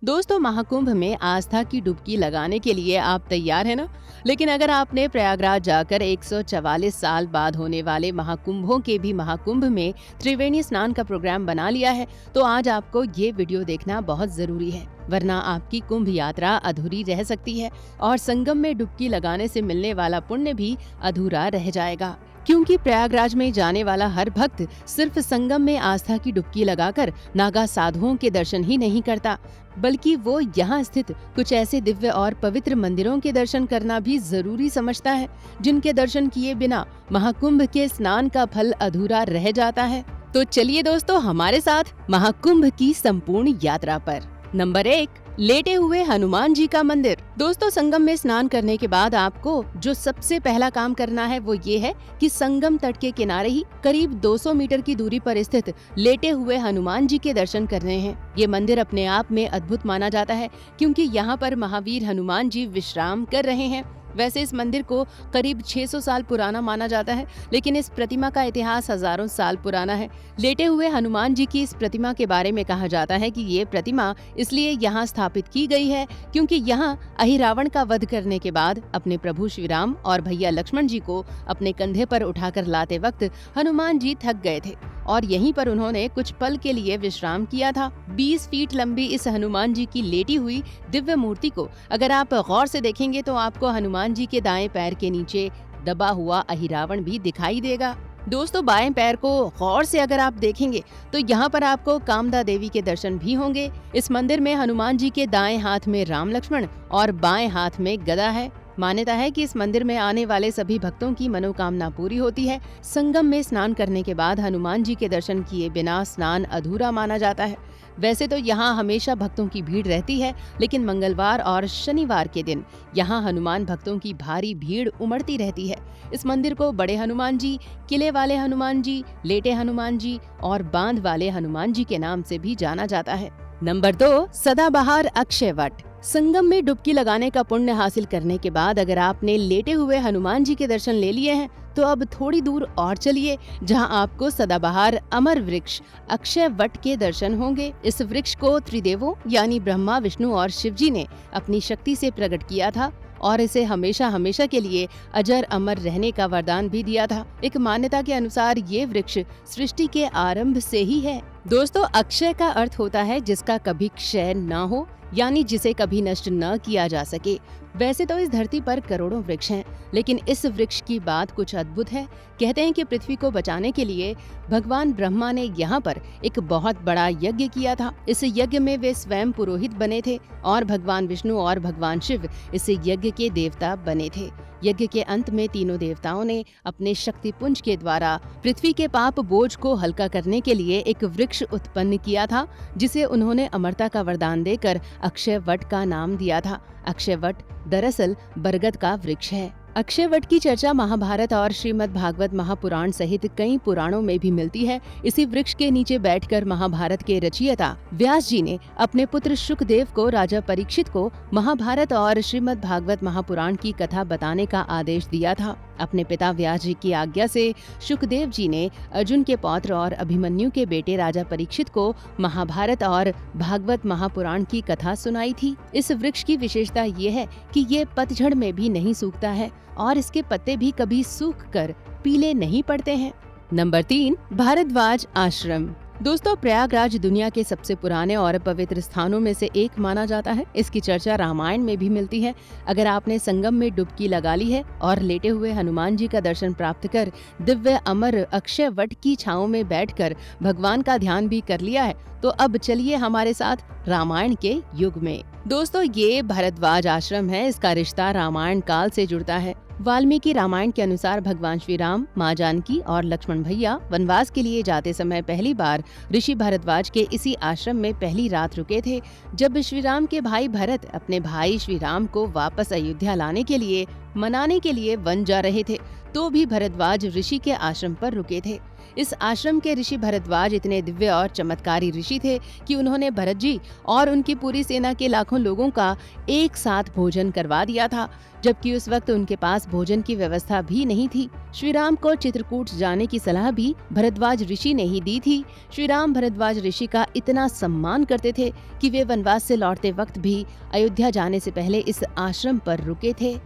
दोस्तों, महाकुंभ में आस्था की डुबकी लगाने के लिए आप तैयार हैं ना? लेकिन अगर आपने प्रयागराज जाकर 144 साल बाद होने वाले महाकुंभों के भी महाकुंभ में त्रिवेणी स्नान का प्रोग्राम बना लिया है, तो आज आपको ये वीडियो देखना बहुत जरूरी है, वरना आपकी कुंभ यात्रा अधूरी रह सकती है और संगम में डुबकी लगाने से मिलने वाला पुण्य भी अधूरा रह जाएगा। क्योंकि प्रयागराज में जाने वाला हर भक्त सिर्फ संगम में आस्था की डुबकी लगाकर नागा साधुओं के दर्शन ही नहीं करता, बल्कि वो यहाँ स्थित कुछ ऐसे दिव्य और पवित्र मंदिरों के दर्शन करना भी जरूरी समझता है, जिनके दर्शन किए बिना महाकुंभ के स्नान का फल अधूरा रह जाता है। तो चलिए दोस्तों, हमारे साथ महाकुंभ की संपूर्ण यात्रा पर। नंबर 1, लेटे हुए हनुमान जी का मंदिर। दोस्तों, संगम में स्नान करने के बाद आपको जो सबसे पहला काम करना है वो ये है कि संगम तट के किनारे ही करीब 200 मीटर की दूरी पर स्थित लेटे हुए हनुमान जी के दर्शन करने हैं। ये मंदिर अपने आप में अद्भुत माना जाता है, क्योंकि यहाँ पर महावीर हनुमान जी विश्राम कर रहे हैं। वैसे इस मंदिर को करीब 600 साल पुराना माना जाता है, लेकिन इस प्रतिमा का इतिहास हजारों साल पुराना है। लेटे हुए हनुमान जी की इस प्रतिमा के बारे में कहा जाता है कि ये प्रतिमा इसलिए यहाँ स्थापित की गई है क्योंकि यहाँ अहिरावण का वध करने के बाद अपने प्रभु श्री राम और भैया लक्ष्मण जी को अपने कंधे पर उठाकर लाते वक्त हनुमान जी थक गए थे और यहीं पर उन्होंने कुछ पल के लिए विश्राम किया था। 20 फीट लंबी इस हनुमान जी की लेटी हुई दिव्य मूर्ति को अगर आप गौर से देखेंगे तो आपको हनुमान जी के दाएं पैर के नीचे दबा हुआ अहिरावण भी दिखाई देगा। दोस्तों, बाएं पैर को गौर से अगर आप देखेंगे तो यहाँ पर आपको कामदा देवी के दर्शन भी होंगे। इस मंदिर में हनुमान जी के दाएं हाथ में राम लक्ष्मण और बाएं हाथ में गदा है। मान्यता है कि इस मंदिर में आने वाले सभी भक्तों की मनोकामना पूरी होती है। संगम में स्नान करने के बाद हनुमान जी के दर्शन किए बिना स्नान अधूरा माना जाता है। वैसे तो यहाँ हमेशा भक्तों की भीड़ रहती है, लेकिन मंगलवार और शनिवार के दिन यहाँ हनुमान भक्तों की भारी भीड़ उमड़ती रहती है। इस मंदिर को बड़े हनुमान जी, किले वाले हनुमान जी, लेटे हनुमान जी और बांध वाले हनुमान जी के नाम से भी जाना जाता है। नंबर 2, सदाबहार अक्षय वट। संगम में डुबकी लगाने का पुण्य हासिल करने के बाद अगर आपने लेटे हुए हनुमान जी के दर्शन ले लिए हैं, तो अब थोड़ी दूर और चलिए, जहां आपको सदाबहार अमर वृक्ष अक्षय वट के दर्शन होंगे। इस वृक्ष को त्रिदेवों यानी ब्रह्मा, विष्णु और शिव जी ने अपनी शक्ति से प्रकट किया था और इसे हमेशा हमेशा के लिए अजर अमर रहने का वरदान भी दिया था। एक मान्यता के अनुसार ये वृक्ष सृष्टि के आरंभ से ही है। दोस्तों, अक्षय का अर्थ होता है जिसका कभी क्षय न हो, यानी जिसे कभी नष्ट न किया जा सके। वैसे तो इस धरती पर करोड़ों वृक्ष हैं, लेकिन इस वृक्ष की बात कुछ अद्भुत है। कहते हैं कि पृथ्वी को बचाने के लिए भगवान ब्रह्मा ने यहाँ पर एक बहुत बड़ा यज्ञ किया था। इस यज्ञ में वे स्वयं पुरोहित बने थे और भगवान विष्णु और भगवान शिव इस यज्ञ के देवता बने थे। यज्ञ के अंत में तीनों देवताओं ने अपने शक्ति पुंज के द्वारा पृथ्वी के पाप बोझ को हल्का करने के लिए एक वृक्ष उत्पन्न किया था, जिसे उन्होंने अमरता का वरदान देकर अक्षय वट का नाम दिया था। अक्षय वट दरअसल बरगद का वृक्ष है। अक्षय वट की चर्चा महाभारत और श्रीमद् भागवत महापुराण सहित कई पुराणों में भी मिलती है। इसी वृक्ष के नीचे बैठकर महाभारत के रचयिता व्यास जी ने अपने पुत्र शुकदेव को राजा परीक्षित को महाभारत और श्रीमद् भागवत महापुराण की कथा बताने का आदेश दिया था। अपने पिता व्यास जी की आज्ञा से शुकदेव जी ने अर्जुन के पौत्र और अभिमन्यु के बेटे राजा परीक्षित को महाभारत और भागवत महापुराण की कथा सुनाई थी। इस वृक्ष की विशेषता ये है कि ये पतझड़ में भी नहीं सूखता है और इसके पत्ते भी कभी सूख कर पीले नहीं पड़ते हैं। नंबर 3, भारद्वाज आश्रम। दोस्तों, प्रयागराज दुनिया के सबसे पुराने और पवित्र स्थानों में से एक माना जाता है। इसकी चर्चा रामायण में भी मिलती है। अगर आपने संगम में डुबकी लगा ली है और लेटे हुए हनुमान जी का दर्शन प्राप्त कर दिव्य अमर अक्षय वट की छांव में बैठकर भगवान का ध्यान भी कर लिया है, तो अब चलिए हमारे साथ रामायण के युग में। दोस्तों, ये भारद्वाज आश्रम है। इसका रिश्ता रामायण काल से जुड़ता है। वाल्मीकि रामायण के अनुसार भगवान श्री राम, माँ जानकी और लक्ष्मण भैया वनवास के लिए जाते समय पहली बार ऋषि भारद्वाज के इसी आश्रम में पहली रात रुके थे। जब श्री राम के भाई भरत अपने भाई श्री राम को वापस अयोध्या लाने के लिए मनाने के लिए वन जा रहे थे, तो भी भारद्वाज ऋषि के आश्रम पर रुके थे। इस आश्रम के ऋषि भरद्वाज इतने दिव्य और चमत्कारी ऋषि थे कि उन्होंने भरत जी और उनकी पूरी सेना के लाखों लोगों का एक साथ भोजन करवा दिया था, जबकि उस वक्त उनके पास भोजन की व्यवस्था भी नहीं थी। श्री राम को चित्रकूट जाने की सलाह भी भरद्वाज ऋषि ने ही दी थी। श्री राम भरद्वाज ऋषि का इतना सम्मान करते थे कि वे वनवास से लौटते वक्त भी अयोध्या जाने से पहले इस आश्रम पर रुके थे।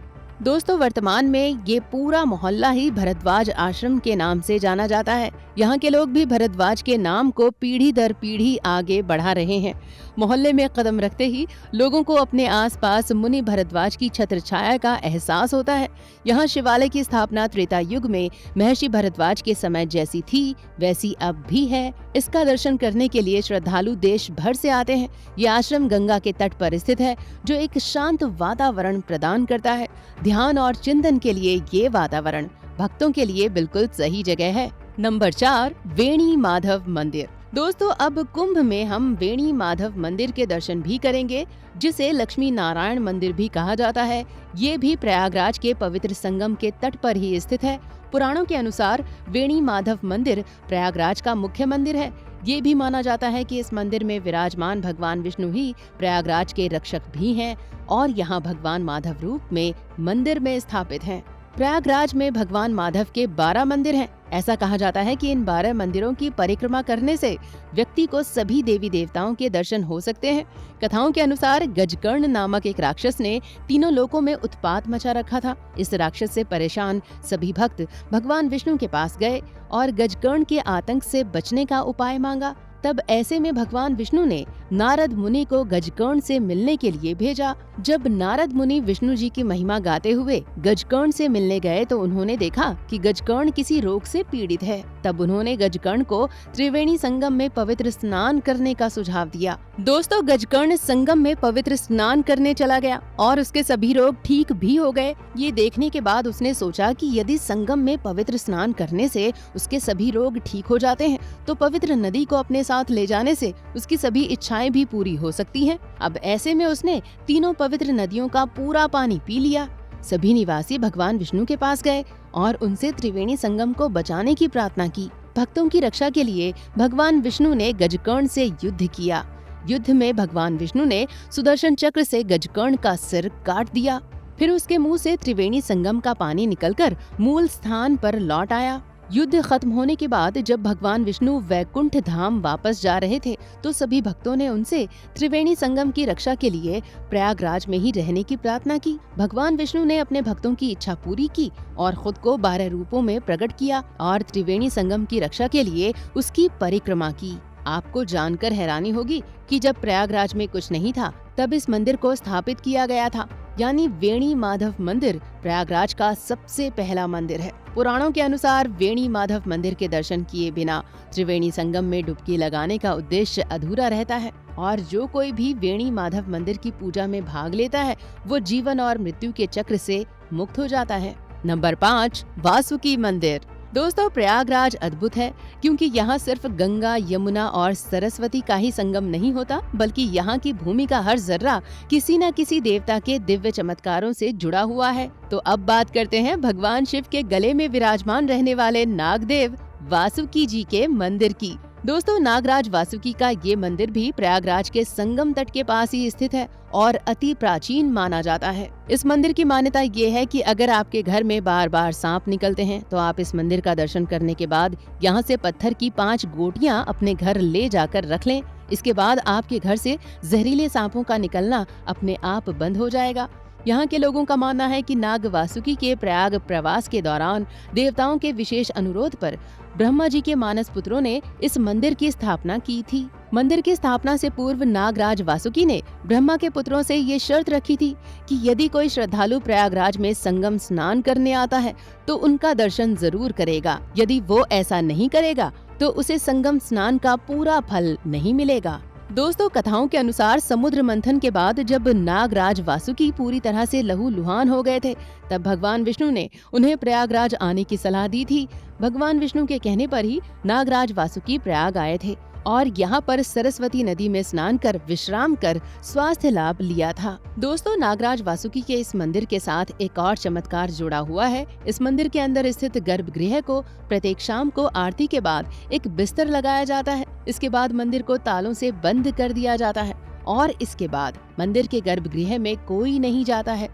दोस्तों, वर्तमान में ये पूरा मोहल्ला ही भरद्वाज आश्रम के नाम से जाना जाता है। यहाँ के लोग भी भरद्वाज के नाम को पीढ़ी दर पीढ़ी आगे बढ़ा रहे हैं। मोहल्ले में कदम रखते ही लोगों को अपने आसपास मुनि भरद्वाज की छत्र छाया का एहसास होता है। यहाँ शिवालय की स्थापना त्रेता युग में महर्षि भरद्वाज के समय जैसी थी वैसी अब भी है। इसका दर्शन करने के लिए श्रद्धालु देश भर से आते हैं। ये आश्रम गंगा के तट पर स्थित है, जो एक शांत वातावरण प्रदान करता है। ध्यान और चिंतन के लिए ये वातावरण भक्तों के लिए बिल्कुल सही जगह है। नंबर 4, वेणी माधव मंदिर। दोस्तों, अब कुंभ में हम वेणी माधव मंदिर के दर्शन भी करेंगे, जिसे लक्ष्मी नारायण मंदिर भी कहा जाता है। ये भी प्रयागराज के पवित्र संगम के तट पर ही स्थित है। पुराणों के अनुसार वेणी माधव मंदिर प्रयागराज का मुख्य मंदिर है। ये भी माना जाता है कि इस मंदिर में विराजमान भगवान विष्णु ही प्रयागराज के रक्षक भी हैं और यहाँ भगवान माधव रूप में मंदिर में स्थापित हैं। प्रयागराज में भगवान माधव के 12 मंदिर हैं। ऐसा कहा जाता है कि इन 12 मंदिरों की परिक्रमा करने से व्यक्ति को सभी देवी देवताओं के दर्शन हो सकते हैं। कथाओं के अनुसार गजकर्ण नामक एक राक्षस ने तीनों लोकों में उत्पात मचा रखा था। इस राक्षस से परेशान सभी भक्त भगवान विष्णु के पास गए और गजकर्ण के आतंक से बचने का उपाय मांगा। तब ऐसे में भगवान विष्णु ने नारद मुनि को गजकर्ण से मिलने के लिए भेजा। जब नारद मुनि विष्णु जी की महिमा गाते हुए गजकर्ण से मिलने गए तो उन्होंने देखा कि गजकर्ण किसी रोग से पीड़ित है। तब उन्होंने गजकर्ण को त्रिवेणी संगम में पवित्र स्नान करने का सुझाव दिया। दोस्तों, गजकर्ण संगम में पवित्र स्नान करने चला गया और उसके सभी रोग ठीक भी हो गए। ये देखने के बाद उसने सोचा कि यदि संगम में पवित्र स्नान करने से उसके सभी रोग ठीक हो जाते हैं, तो पवित्र नदी को अपने साथ ले जाने से उसकी सभी इच्छाएं भी पूरी हो सकती हैं। अब ऐसे में उसने तीनों पवित्र नदियों का पूरा पानी पी लिया। सभी निवासी भगवान विष्णु के पास गए और उनसे त्रिवेणी संगम को बचाने की प्रार्थना की। भक्तों की रक्षा के लिए भगवान विष्णु ने गजकर्ण से युद्ध किया। युद्ध में भगवान विष्णु ने सुदर्शन चक्र से गजकर्ण का सिर काट दिया। फिर उसके मुंह से त्रिवेणी संगम का पानी निकलकर मूल स्थान पर लौट आया। युद्ध खत्म होने के बाद जब भगवान विष्णु वैकुंठ धाम वापस जा रहे थे तो सभी भक्तों ने उनसे त्रिवेणी संगम की रक्षा के लिए प्रयागराज में ही रहने की प्रार्थना की। भगवान विष्णु ने अपने भक्तों की इच्छा पूरी की और खुद को 12 रूपों में प्रकट किया और त्रिवेणी संगम की रक्षा के लिए उसकी परिक्रमा की। आपको जानकर हैरानी होगी कि जब प्रयागराज में कुछ नहीं था तब इस मंदिर को स्थापित किया गया था, यानी वेणी माधव मंदिर प्रयागराज का सबसे पहला मंदिर है। पुराणों के अनुसार वेणी माधव मंदिर के दर्शन किए बिना त्रिवेणी संगम में डुबकी लगाने का उद्देश्य अधूरा रहता है और जो कोई भी वेणी माधव मंदिर की पूजा में भाग लेता है वो जीवन और मृत्यु के चक्र से मुक्त हो जाता है। नंबर 5, वासुकी मंदिर। दोस्तों, प्रयागराज अद्भुत है क्योंकि यहाँ सिर्फ गंगा, यमुना और सरस्वती का ही संगम नहीं होता, बल्कि यहाँ की भूमि का हर जर्रा किसी न किसी देवता के दिव्य चमत्कारों से जुड़ा हुआ है। तो अब बात करते हैं भगवान शिव के गले में विराजमान रहने वाले नागदेव वासुकी जी के मंदिर की। दोस्तों, नागराज वासुकी का ये मंदिर भी प्रयागराज के संगम तट के पास ही स्थित है और अति प्राचीन माना जाता है। इस मंदिर की मान्यता ये है कि अगर आपके घर में बार बार सांप निकलते हैं तो आप इस मंदिर का दर्शन करने के बाद यहाँ से पत्थर की 5 गोटियाँ अपने घर ले जाकर रख लें। इसके बाद आपके घर से जहरीले सांपों का निकलना अपने आप बंद हो जाएगा। यहाँ के लोगों का मानना है कि नाग वासुकी के प्रयाग प्रवास के दौरान देवताओं के विशेष अनुरोध पर ब्रह्मा जी के मानस पुत्रों ने इस मंदिर की स्थापना की थी। मंदिर की स्थापना से पूर्व नागराज वासुकी ने ब्रह्मा के पुत्रों से ये शर्त रखी थी कि यदि कोई श्रद्धालु प्रयागराज में संगम स्नान करने आता है तो उनका दर्शन जरूर करेगा। यदि वो ऐसा नहीं करेगा तो उसे संगम स्नान का पूरा फल नहीं मिलेगा। दोस्तों, कथाओं के अनुसार समुद्र मंथन के बाद जब नागराज वासुकी पूरी तरह से लहूलुहान हो गए थे तब भगवान विष्णु ने उन्हें प्रयागराज आने की सलाह दी थी। भगवान विष्णु के कहने पर ही नागराज वासुकी प्रयाग आए थे और यहाँ पर सरस्वती नदी में स्नान कर विश्राम कर स्वास्थ्य लाभ लिया था। दोस्तों, नागराज वासुकी के इस मंदिर के साथ एक और चमत्कार जुड़ा हुआ है। इस मंदिर के अंदर स्थित गर्भगृह को प्रत्येक शाम को आरती के बाद एक बिस्तर लगाया जाता है। इसके बाद मंदिर को तालों से बंद कर दिया जाता है और इसके बाद मंदिर के गर्भगृह में कोई नहीं जाता है।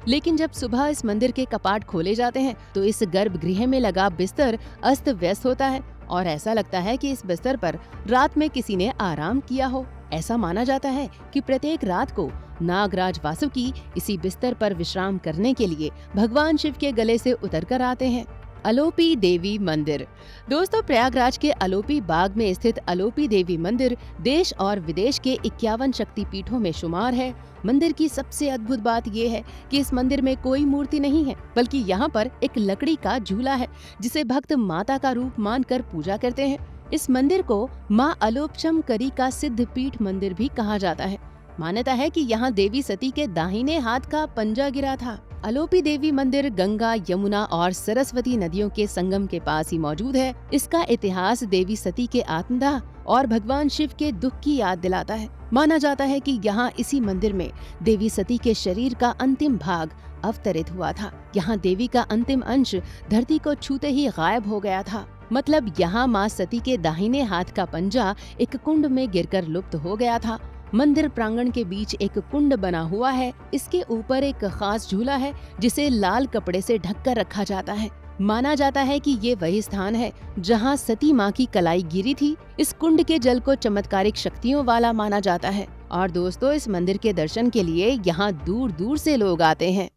लेकिन जब सुबह इस मंदिर के कपाट खोले जाते हैं तो इस गर्भगृह में लगा बिस्तर अस्त व्यस्त होता है और ऐसा लगता है कि इस बिस्तर पर रात में किसी ने आराम किया हो। ऐसा माना जाता है कि प्रत्येक रात को नागराज वासुकी इसी बिस्तर पर विश्राम करने के लिए भगवान शिव के गले से उतर कर आते हैं। अलोपी देवी मंदिर। दोस्तों, प्रयागराज के अलोपी बाग में स्थित अलोपी देवी मंदिर देश और विदेश के 51 शक्तिपीठों में शुमार है। मंदिर की सबसे अद्भुत बात ये है कि इस मंदिर में कोई मूर्ति नहीं है, बल्कि यहाँ पर एक लकड़ी का झूला है जिसे भक्त माता का रूप मानकर पूजा करते हैं। इस मंदिर को माँ अलोपचम करी का सिद्ध पीठ मंदिर भी कहा जाता है। मान्यता है कि यहाँ देवी सती के दाहिने हाथ का पंजा गिरा था। अलोपी देवी मंदिर गंगा, यमुना और सरस्वती नदियों के संगम के पास ही मौजूद है। इसका इतिहास देवी सती के आत्मदाह और भगवान शिव के दुख की याद दिलाता है। माना जाता है कि यहाँ इसी मंदिर में देवी सती के शरीर का अंतिम भाग अवतरित हुआ था। यहाँ देवी का अंतिम अंश धरती को छूते ही गायब हो गया था। मतलब यहाँ माँ सती के दाहिने हाथ का पंजा एक कुंड में गिरकर लुप्त हो गया था। मंदिर प्रांगण के बीच एक कुंड बना हुआ है। इसके ऊपर एक खास झूला है जिसे लाल कपड़े से ढककर रखा जाता है। माना जाता है कि ये वही स्थान है जहां सती मां की कलाई गिरी थी। इस कुंड के जल को चमत्कारिक शक्तियों वाला माना जाता है और दोस्तों, इस मंदिर के दर्शन के लिए यहाँ दूर दूर से लोग आते हैं।